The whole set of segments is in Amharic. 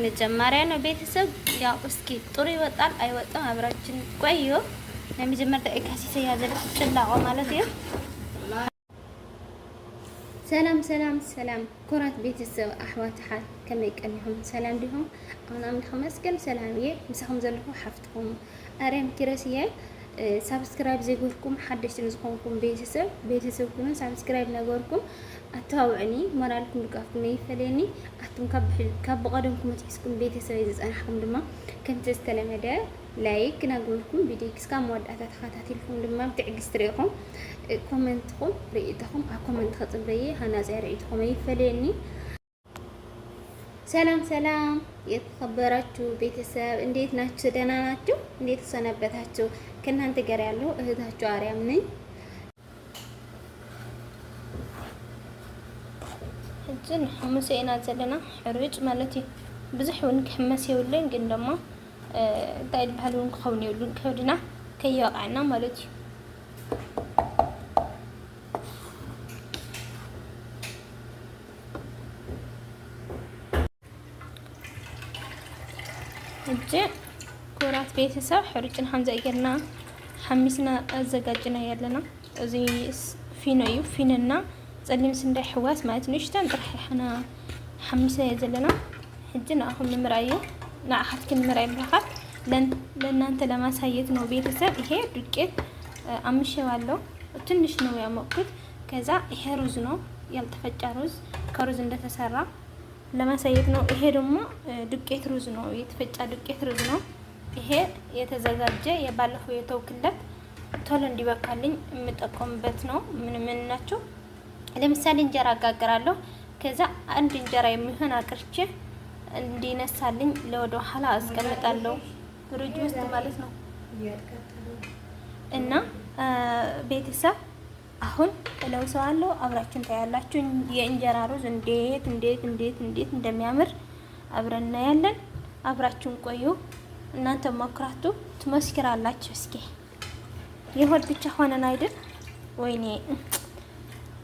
መጀመሪያ ነው ቤተሰብ ያው እስኪ ጥሩ ይወጣል አይወጣም አብራችን ቆዩ። ለመጀመሪያ ደቂቃ ሲሰያ ዘለ ጥላው ማለት ነው። ሰላም ኩራት ቤተሰብ አሕዋት ሓት ከመይ ቀኒኹም ሰላም ዲኹም? ኣነ መስገን ሰላምዬ ምሳኹም ዘለኹ ሓፍትኹም ኣርያም ኪረስየ ሳብስክራይብ ዘይገርኩም ሓደሽቲ ንዝኾንኩም ቤተሰብ ኩኑ ሳብስክራይብ ነገርኩም ኣተዋውዕኒ ሞራልኩም ድጋፍኩም ይፈልየኒ ኣቱም ካብ በቀደምኩም ትሕስኩም ቤተሰብ ዝፀናሕኩም ድማ ከምቲ ዝተለመደ ላይክ ነገርኩም ቪዲዮ ክስካ መወዳእታ ተኸታተልኩም ድማ ብትዕግስቲ ትሪኢኹም ኮሜንትኩም ርኢትኩም ኣብ ኮሜንት ከጽበየ ሃናጽያ ርኢትኩም ይፈልየኒ። ሰላም የተከበራችሁ ቤተሰብ እንዴት ናችሁ? ደህና ናችሁ? እንዴት ሰነበታችሁ? ከእናንተ ጋር ያለው እህታችሁ አርያም ነኝ። እጅን ሙሴና ዘለና ሕርጭ ማለት ብዙሕ እውን ክሕመስ የብሉን ግን ደሞ እንታይ ዝበሃል እውን ክኸውን የብሉን ከብድና ከይወቃዕና ማለት እዩ። እጅ ኩራት ቤተሰብ ሕርጭን ሓምዛ ይገርና ሓሚስና አዘጋጅና ያለና እዚ ፊኖ እዩ። ፊኖና ጸሊም ስንዳይ ሕዋስ ማለት ነው። ሽታን ጥራሕ ሓና ሓሚሰ ዘለና እጅ ናኹም ንምራዩ ናዓሓትክን ንምራይ ብራኻት ለእናንተ ለማሳየት ነው ቤተሰብ። ይሄ ዱቄት አምሼዋለሁ ትንሽ ነው ያሞቅኩት። ከዛ ይሄ ሩዝ ነው ያልተፈጨ ሩዝ ከሩዝ እንደተሰራ ለማሳየት ነው። ይሄ ደግሞ ዱቄት ሩዝ ነው የተፈጨ ዱቄት ሩዝ ነው። ይሄ የተዘጋጀ የባለፈው የተውክለት ቶሎ እንዲበካልኝ የምጠቀምበት ነው። ምን ናቸው? ለምሳሌ እንጀራ አጋግራለሁ። ከዛ አንድ እንጀራ የሚሆን አቅርቼ እንዲነሳልኝ ለወደ ኋላ አስቀምጣለሁ ፍሪጅ ውስጥ ማለት ነው። እና ቤተሰብ አሁን እለውሰዋለሁ አብራችን ታያላችሁ። የእንጀራ ሩዝ እንዴት እንደሚያምር አብረን እናያለን። አብራችሁን ቆዩ። እናንተ ሞክራቱ ትመስክራላችሁ። እስኪ የሆድ ብቻ ሆነን አይደል? ወይኔ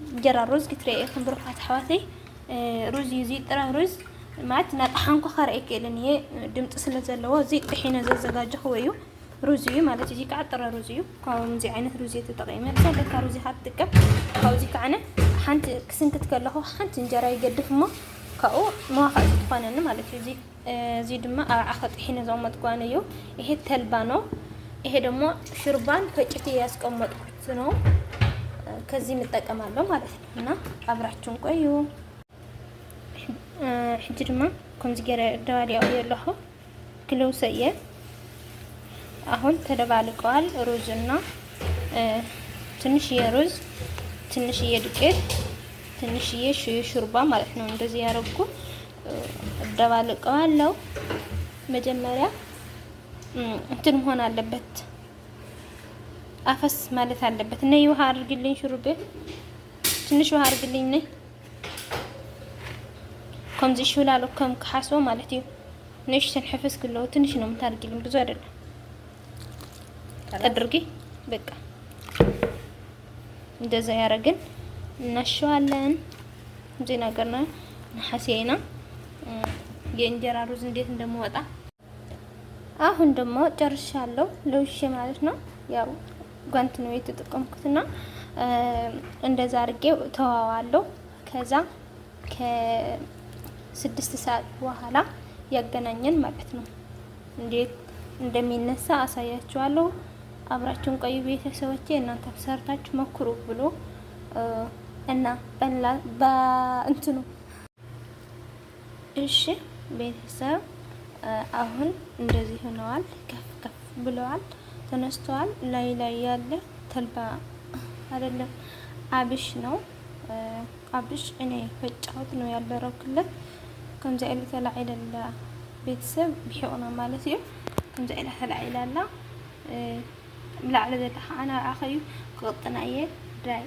እንጀራ ሩዝ ክትረይ ክንብሩካት ሓዋተይ ሩዝ ይዚ ጥራ ሩዝ ማለት ናጣሓንኮ ከርአይ ከለን ይሄ ድምጽ ስለዘለዎ እዚ ጥሒነ ዘዘጋጀሁ ወዩ ሩዝ እዩ ማለት እዚ ከዓ ጥረ ሩዝ እዩ። ከምዚ ዓይነት ሩዝ ተጠቂመ ለካ ሩዝ ካትጥቀም ካብዚ ከዓነ ሓንቲ ክስንክት ከለኹ ሓንቲ እንጀራ ይገድፍሞ ካብኡ መዋኻእ ትኾነኒ ማለት እዩ። እዚ ድማ ኣብ ዓኸ ጥሒነ ዘቕመጥኳነ እዩ። ይሄ ተልባ ነው። ይሄ ደግሞ ሽርባን ፈጭቴ ያስቀመጥኩት ነው። ከዚህ እንጠቀማለሁ ማለት ነው። እና አብራችሁን ቆዩ። ሕጂ ድማ ከምዚ ገረ ደባሊያው የለኹ ክለው ሰየ አሁን ተደባልቀዋል። ሩዝና ትንሽዬ ሩዝ፣ ትንሽዬ ዱቄት፣ ትንሽዬ ሹርባ ማለት ነው። እንደዚህ ያረኩ ደባልቀዋለሁ። መጀመሪያ እንትን መሆን አለበት አፈስ ማለት አለበት። ነይ ውሃ አድርግልኝ ሹርቤ፣ ትንሽ ውሃ አድርግልኝ ነይ። ከምዚ ሽውላሎ ከም ክሓስቦ ማለት እዩ። ነሽ ተንሕፍስ ክለው ትንሽ ነው የምታርግልኝ ብዙ አይደለም። አድርጊ በቃ እንደዛ ያረግን እናሸዋለን። እዚህ ነገር ነው ሐሴና የእንጀራ ሩዝ እንዴት እንደምወጣ አሁን ደግሞ ጨርሻለሁ። ለውሽ ማለት ነው። ያው ጓንት ነው የተጠቀምኩትና እንደዛ አድርጌው ተዋዋለሁ። ከዛ ከ6 ሰዓት በኋላ ያገናኘን ማለት ነው። እንዴት እንደሚነሳ አሳያችኋለሁ። አብራችሁን ቆዩ ቤተሰቦቼ። እናንተ ሰርታችሁ ሞክሩ ብሎ እና በእንትኑ እሺ ቤተሰብ አሁን እንደዚህ ሆነዋል። ከፍ ብለዋል፣ ተነስተዋል። ላይ ያለ ተልባ አይደለም አብሽ ነው። አብሽ እኔ ፈጫሁት ነው ያልበረኩለት። ከምዚ አይነት ተላዒለላ ቤተሰብ ቢሄውና ማለት እዩ። ከምዚ አይነት ተላዒላላ ላዕለ ዘታ አና አኸዩ ቆጥናየ ዳይ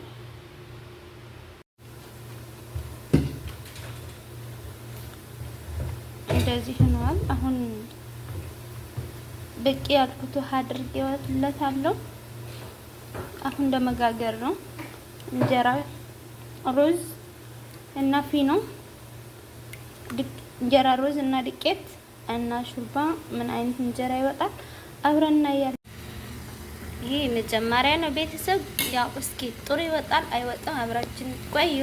እንደዚህ ሆኗል። አሁን በቂ ያልኩት ውሃ አድርጌዋለታለሁ። አሁን ለመጋገር ነው። እንጀራ ሩዝ እና ፊኖ እንጀራ ሩዝ እና ዱቄት እና ሹርባ ምን አይነት እንጀራ ይወጣል አብረን እናያለን። ይሄ መጀመሪያ ነው ቤተሰብ። ያው እስኪ ጥሩ ይወጣል አይወጣም አብራችን ቆዩ።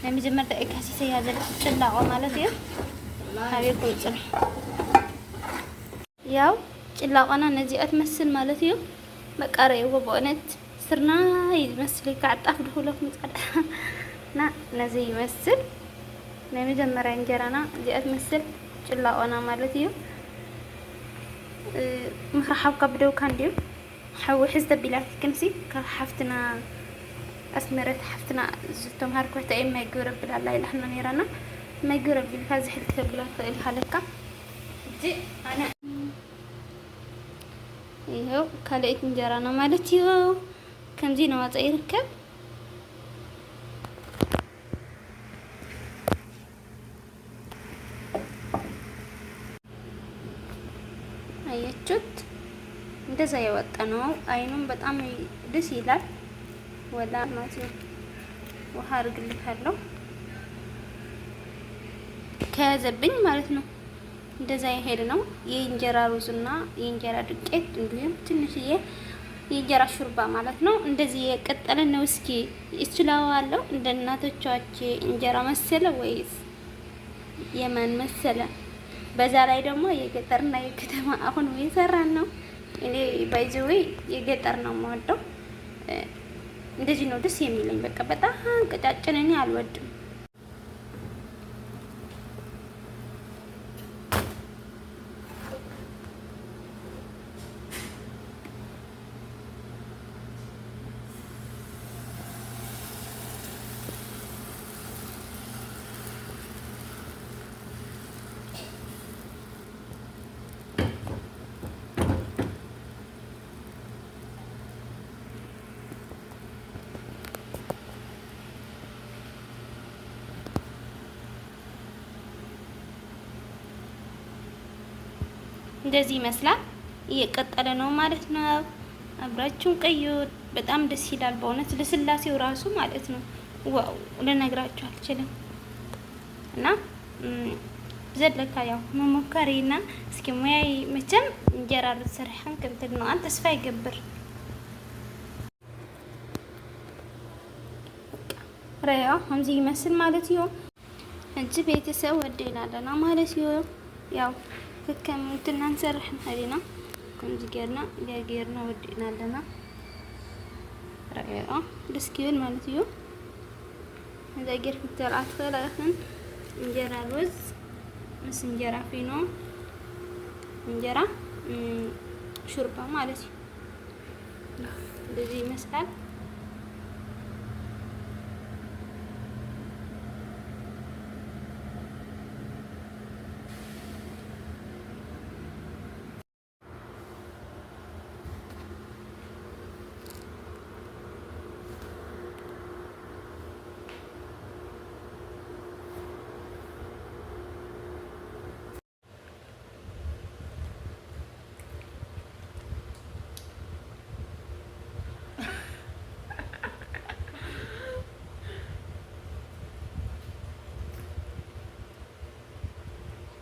ለመጀመሪያ ደቂቃ ሲያዘል ጭላቆ ማለት ነው ሀቤት ቁጭል ያው ጭላቆና ነዚህ አትመስል ማለት ነው። በቃሪው በእውነት ስርና ይመስል ካጣፍ ድሁለት ምጻዳና ነዚህ ይመስል ለመጀመሪያ እንጀራና እዚህ አትመስል ጭላቆና ማለት ነው። ምክራሐብ ከብደው ካንዲው حوي حزت بلاتي كنسي كحفتنا أسمرت حفتنا زتم هاركوت أي ما يجرب بلا لا إحنا نيرانا ما يجرب بالفازح الكبلة الحلقة دي أنا إيهو كاليت نجرانا مالتيو كم زينة واتعي ركب أيتشوت እንደዛ የወጣ ነው። አይኑም በጣም ደስ ይላል። ወላ ማለት ነው። ውሃ አድርግልካለሁ ከያዘብኝ ማለት ነው። እንደዛ ይሄድ ነው። የእንጀራ ሩዝና የእንጀራ ዱቄት እንዲሁም ትንሽዬ የእንጀራ ሹርባ ማለት ነው። እንደዚህ የቀጠለ ነው። እስኪ ይችላልዋለሁ እንደ እናቶቻችን እንጀራ መሰለ ወይስ የማን መሰለ? በዛ ላይ ደግሞ የገጠርና የከተማ አሁን እየሰራን ነው። እኔ ባይዘዌ የገጠር ነው የምወደው። እንደዚህ ነው ደስ የሚለኝ። በቃ በጣም ቀጫጭን እኔ አልወድም። እንደዚህ ይመስላል። እየቀጠለ ነው ማለት ነው። አብራችሁን ቀዩት። በጣም ደስ ይላል በእውነት ለስላሴው ራሱ ማለት ነው። ዋው ልነግራችሁ አልችልም። እና ዘለካ ያው መሞከሪና እስኪ ሙያይ መቼም እንጀራ ልትሰርሐን ከንትን ነው አንተ ተስፋ ይገብር ረያ ሀምዚ ይመስል ማለት ነው። እንጂ ቤተሰብ ወደናለና ማለት ነው። ያው كم تنا نسرح هذينا كم زجرنا جاجرنا ودينا لنا رأيه بسكيل مالتيو هذا جير في الترعات خلاصن انجرا رز مس انجرا فينو انجرا شوربة مالتي بزي مسألة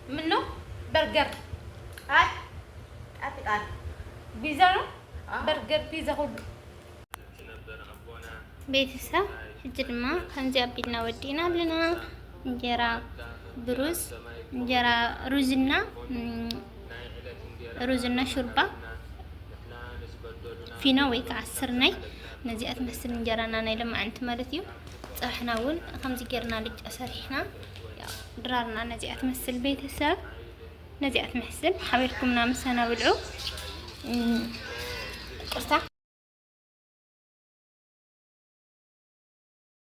منو برجر هاي أتقال بيتزا نو برجر بيتزا هو بيتزا جرما خنزي أبينا ودينا لنا انجرا بروز انجرا روزنا شوربة فينا ويك عصرناي نزي أتمثل انجرانا نايلم أنت مالتيو صحنا ول خمسة جرنا لج أسرحنا درارنا نزي أتمثل بيتساب نزي أتمثل حبيبكم نام سنة بالعو قرصة